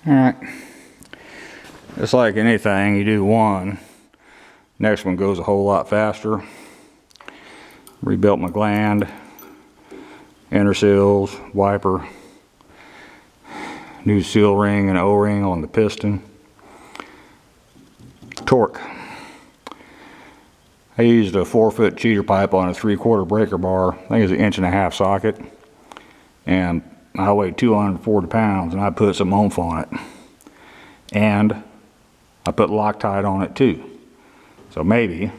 Alright, just like anything, you do one, next one goes a whole lot faster. Rebuilt my gland, inner seals, wiper, new seal ring and O-ring on the piston. Torque. I used a 4-foot cheater pipe on a 3/4 breaker bar. I think it's an 1.5 inch socket. And I weighed 240 pounds and I put some oomph on it. And I put Loctite on it too. So maybe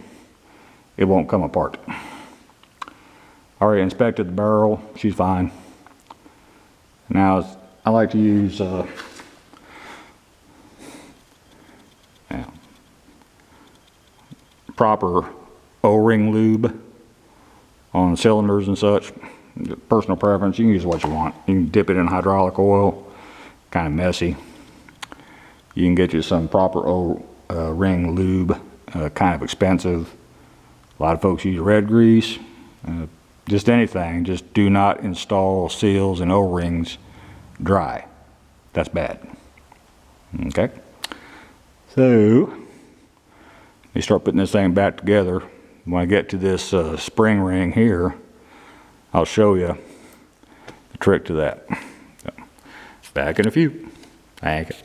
it won't come apart. I already inspected the barrel, she's fine. Now I like to use proper O-ring lube on cylinders and such. Personal preference, you can use what you want. You can dip it in hydraulic oil, kind of messy. You can get you some proper O-ring lube, kind of expensive. A lot of folks use red grease. Just anything, just do not install seals and O-rings dry. That's bad. Okay? So, you start putting this thing back together. When I get to this spring ring here, I'll show you the trick to that. So, back in a few. Thank you.